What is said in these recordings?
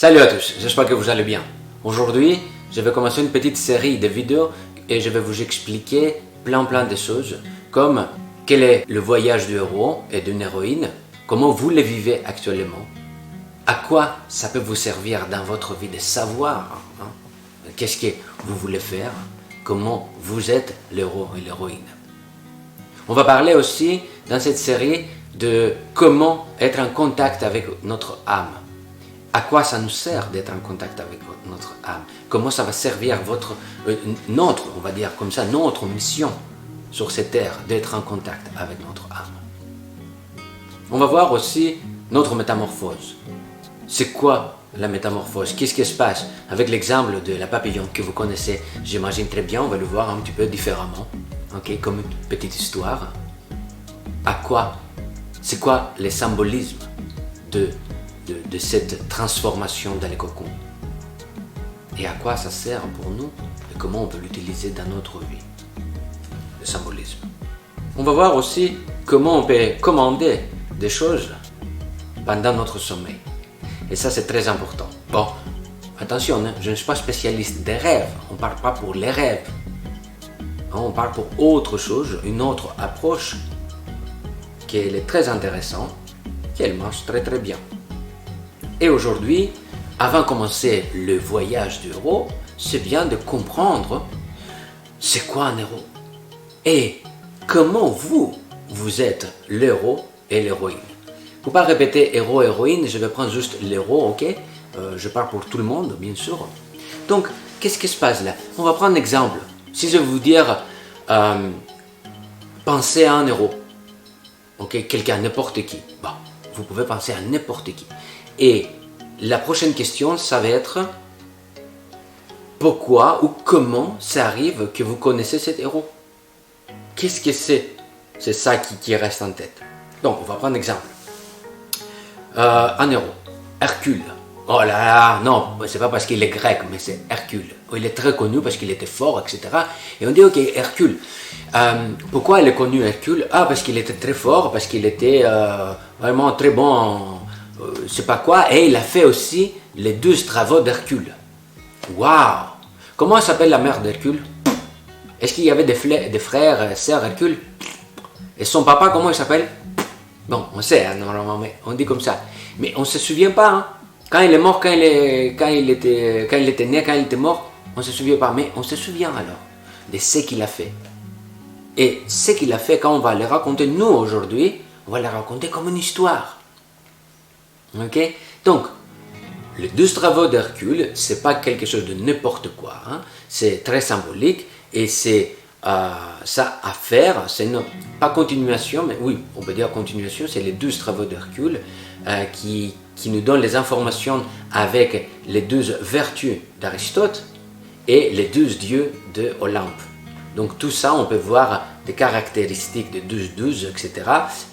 Salut à tous, j'espère que vous allez bien. Aujourd'hui, je vais commencer une petite série de vidéos et je vais vous expliquer plein de choses comme quel est le voyage du héros et d'une héroïne, comment vous le vivez actuellement, à quoi ça peut vous servir dans votre vie de savoir, qu'est-ce que vous voulez faire, comment vous êtes l'héros et l'héroïne. On va parler aussi dans cette série de comment être en contact avec notre âme. À quoi ça nous sert d'être en contact avec notre âme? Comment ça va servir notre, on va dire comme ça, notre mission sur cette terre, d'être en contact avec notre âme. On va voir aussi notre métamorphose. C'est quoi la métamorphose? Qu'est-ce qui se passe? Avec l'exemple de la papillon que vous connaissez, j'imagine très bien, on va le voir un petit peu différemment, okay? Comme une petite histoire. À quoi? C'est quoi le symbolisme de cette transformation dans les cocons? Et à quoi ça sert pour nous et comment on peut l'utiliser dans notre vie? Le symbolisme. On va voir aussi comment on peut commander des choses pendant notre sommeil. Et ça, c'est très important. Bon, attention, je ne suis pas spécialiste des rêves. On ne parle pas pour les rêves. On parle pour autre chose, une autre approche qui est très intéressante, qu'elle marche très bien. Et aujourd'hui, avant de commencer le voyage du héros, c'est bien de comprendre c'est quoi un héros et comment vous êtes l'héros et l'héroïne. Pour ne pas répéter héros, héroïne, je vais prendre juste l'héros, ok? Je parle pour tout le monde, bien sûr. Donc, qu'est-ce qui se passe là? On va prendre un exemple. Si je vais vous dire, pensez à un héros, ok? Quelqu'un, n'importe qui. Bon, vous pouvez penser à n'importe qui. Et la prochaine question, ça va être pourquoi ou comment ça arrive que vous connaissez cet héros? Qu'est-ce que c'est? C'est ça qui reste en tête. Donc, on va prendre un exemple. Un héros, Hercule. Oh là là, non, c'est pas parce qu'il est grec, mais c'est Hercule. Il est très connu parce qu'il était fort, etc. Et on dit, ok, Hercule. Pourquoi il est connu, Hercule? Ah, parce qu'il était très fort, parce qu'il était vraiment très bon en je sais pas quoi, et il a fait aussi les 12 travaux d'Hercule. Waouh! Comment s'appelle la mère d'Hercule? Est-ce qu'il y avait des frères et sœurs Hercule? Et son papa, comment il s'appelle? Bon, on sait, hein, normalement, mais on dit comme ça. Mais on ne se souvient pas, hein. Quand il est mort, quand il était né, quand il était mort, on ne se souvient pas. Mais on se souvient alors de ce qu'il a fait. Et ce qu'il a fait, quand on va le raconter, nous, aujourd'hui, on va le raconter comme une histoire. Ok? Donc, les 12 travaux d'Hercule, c'est pas quelque chose de n'importe quoi, hein? C'est très symbolique et c'est ça à faire, c'est pas continuation, mais oui, on peut dire continuation, c'est les 12 travaux d'Hercule qui nous donnent les informations avec les 12 vertus d'Aristote et les 12 dieux de Olympe. Donc tout ça, on peut voir des caractéristiques de 12, etc.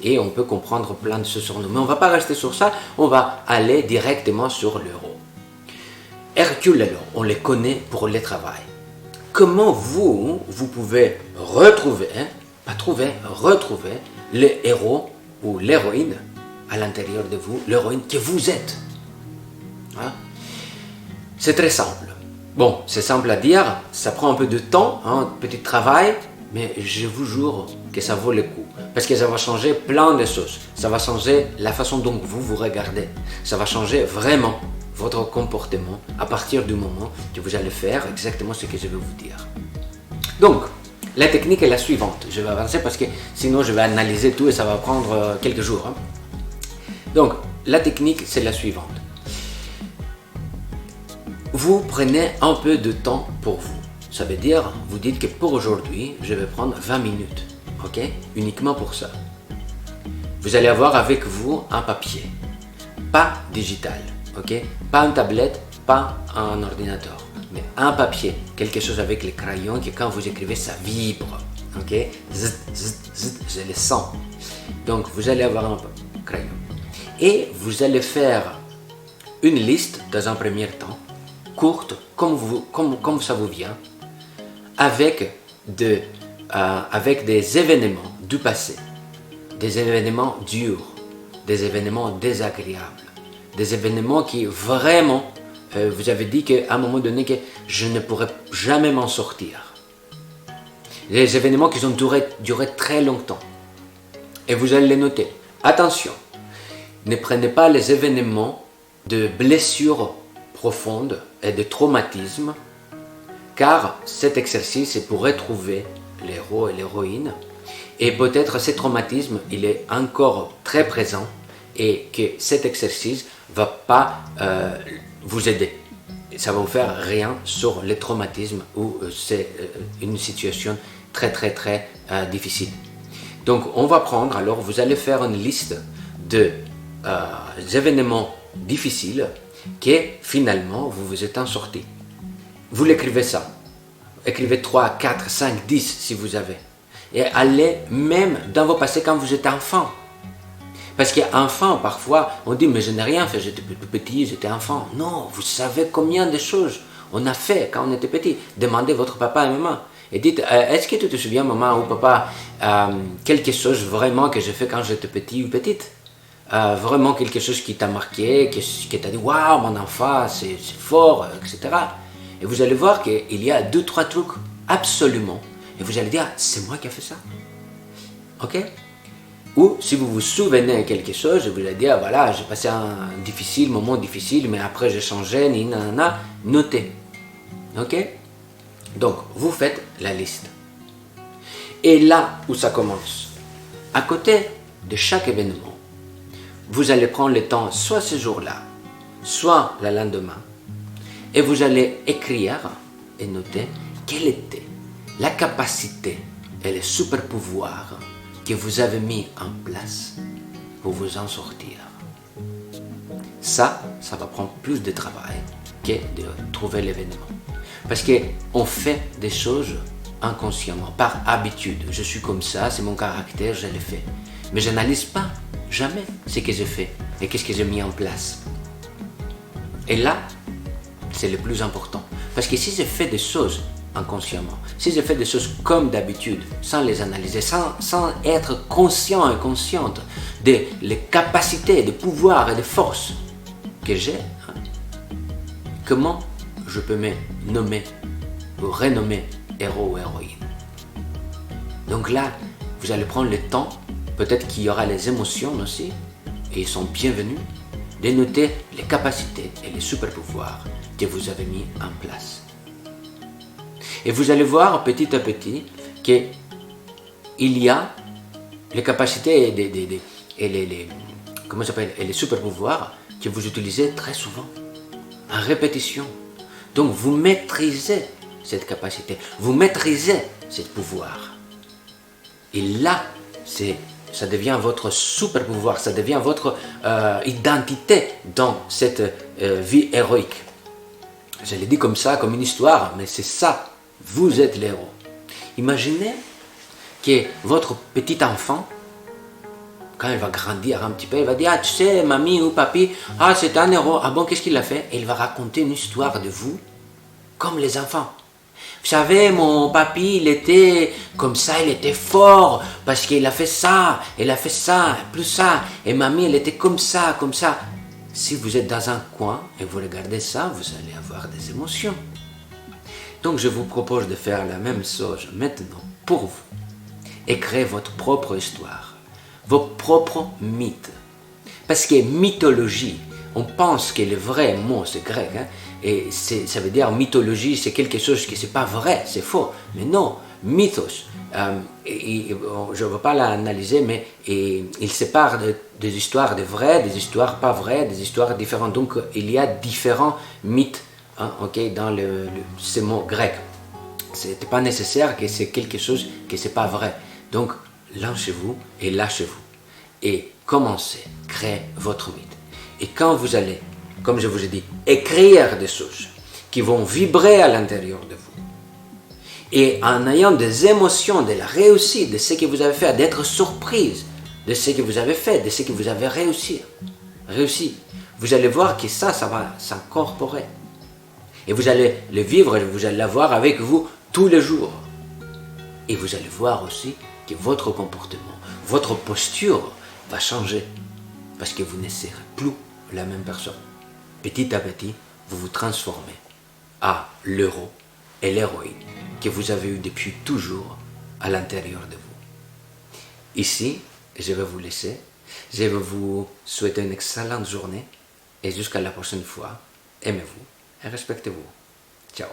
Et on peut comprendre plein de ce surnom. Mais on ne va pas rester sur ça, on va aller directement sur l'héros. Hercule, alors, on les connaît pour le travail. Comment vous pouvez retrouver, retrouver le héros ou l'héroïne à l'intérieur de vous, l'héroïne que vous êtes? Hein? C'est très simple. Bon, c'est simple à dire, ça prend un peu de temps, un petit travail, mais je vous jure que ça vaut le coup. Parce que ça va changer plein de choses. Ça va changer la façon dont vous regardez. Ça va changer vraiment votre comportement à partir du moment que vous allez faire exactement ce que je vais vous dire. Donc, la technique est la suivante. Je vais avancer parce que sinon je vais analyser tout et ça va prendre quelques jours. Hein. Donc, la technique, c'est la suivante. Vous prenez un peu de temps pour vous. Ça veut dire, vous dites que pour aujourd'hui, je vais prendre 20 minutes, ok? Uniquement pour ça. Vous allez avoir avec vous un papier, pas digital, ok? Pas une tablette, pas un ordinateur, mais un papier, quelque chose avec les crayons que quand vous écrivez, ça vibre, ok? Zzt, zzt, zzt, je le sens. Donc, vous allez avoir un crayon. Et vous allez faire une liste dans un premier temps, courte, comme ça vous vient, avec des événements du passé, des événements durs, des événements désagréables, des événements qui vraiment vous avez dit qu'à un moment donné, que je ne pourrais jamais m'en sortir. Les événements qui ont duré très longtemps. Et vous allez les noter. Attention, ne prenez pas les événements de blessures profondes et de traumatismes, car cet exercice est pour retrouver l'héros et l'héroïne. Et peut-être ce traumatisme, il est encore très présent et que cet exercice ne va pas vous aider. Ça va vous faire rien sur les traumatismes où c'est une situation très difficile. Donc on va prendre, alors vous allez faire une liste de événements difficiles que finalement vous vous êtes en sorti. Vous l'écrivez ça. Écrivez 3, 4, 5, 10 si vous avez. Et allez même dans vos passés quand vous êtes enfant. Parce qu'enfant, parfois, on dit, mais je n'ai rien fait, j'étais petit, j'étais enfant. Non, vous savez combien de choses on a fait quand on était petit. Demandez votre papa et maman. Et dites, est-ce que tu te souviens, maman ou papa, quelque chose vraiment que j'ai fait quand j'étais petit ou petite? Vraiment quelque chose qui t'a marqué, qui t'a dit, waouh, mon enfant, c'est fort, etc. Et vous allez voir qu'il y a 2-3 trucs, absolument. Et vous allez dire, c'est moi qui ai fait ça. Ok? Ou si vous vous souvenez de quelque chose, vous allez dire, voilà, j'ai passé un moment difficile, mais après j'ai changé, notez. Ok? Donc, vous faites la liste. Et là où ça commence, à côté de chaque événement, vous allez prendre le temps, soit ce jour-là, soit le lendemain, et vous allez écrire et noter quelle était la capacité et le super pouvoir que vous avez mis en place pour vous en sortir. Ça va prendre plus de travail que de trouver l'événement. Parce qu'on fait des choses inconsciemment, par habitude. Je suis comme ça, c'est mon caractère, je le fais. Mais je n'analyse pas jamais ce que j'ai fait et qu'est-ce que j'ai mis en place. Et là, c'est le plus important. Parce que si je fais des choses inconsciemment, si je fais des choses comme d'habitude, sans les analyser, sans être conscient et consciente des capacités, des pouvoirs et des forces que j'ai, comment je peux me nommer ou renommer héros ou héroïne? Donc là, vous allez prendre le temps, peut-être qu'il y aura les émotions aussi, et ils sont bienvenus, de noter les capacités et les super pouvoirs que vous avez mis en place. Et vous allez voir petit à petit qu'il y a les capacités et les super pouvoirs que vous utilisez très souvent, en répétition. Donc vous maîtrisez cette capacité, vous maîtrisez ce pouvoir. Et là, ça devient votre super pouvoir, ça devient votre identité dans cette vie héroïque. Je l'ai dit comme ça, comme une histoire, mais c'est ça. Vous êtes l'héros. Imaginez que votre petit enfant, quand il va grandir un petit peu, il va dire, ah, tu sais, mamie ou papi, ah, c'est un héros. Ah bon, qu'est-ce qu'il a fait? Et il va raconter une histoire de vous, comme les enfants. Vous savez, mon papy, il était comme ça, il était fort, parce qu'il a fait ça, plus ça. Et mamie, elle était comme ça, comme ça. Si vous êtes dans un coin et vous regardez ça, vous allez avoir des émotions. Donc je vous propose de faire la même chose maintenant pour vous et créer votre propre histoire, vos propres mythes. Parce que mythologie, on pense que le vrai mot c'est grec, et ça veut dire mythologie, c'est quelque chose qui c'est pas vrai, c'est faux. Mais non, mythos, je ne veux pas l'analyser, mais il sépare des histoires de vraies, des histoires pas vraies, des histoires différentes. Donc il y a différents mythes dans ces mots grecs. Ce n'est pas nécessaire que c'est quelque chose qui n'est pas vrai. Donc lancez-vous et lâchez-vous. Et commencez, créez votre mythe. Et quand vous allez, comme je vous ai dit, écrire des choses qui vont vibrer à l'intérieur de vous, et en ayant des émotions de la réussite, de ce que vous avez fait, d'être surprise de ce que vous avez fait, de ce que vous avez réussi, vous allez voir que ça va s'incorporer. Et vous allez le vivre, vous allez l'avoir avec vous tous les jours. Et vous allez voir aussi que votre comportement, votre posture va changer. Parce que vous ne serez plus la même personne. Petit à petit, vous vous transformez à l'héros et l'héroïne que vous avez eu depuis toujours à l'intérieur de vous. Ici, je vais vous laisser. Je vais vous souhaiter une excellente journée et jusqu'à la prochaine fois, aimez-vous et respectez-vous. Ciao.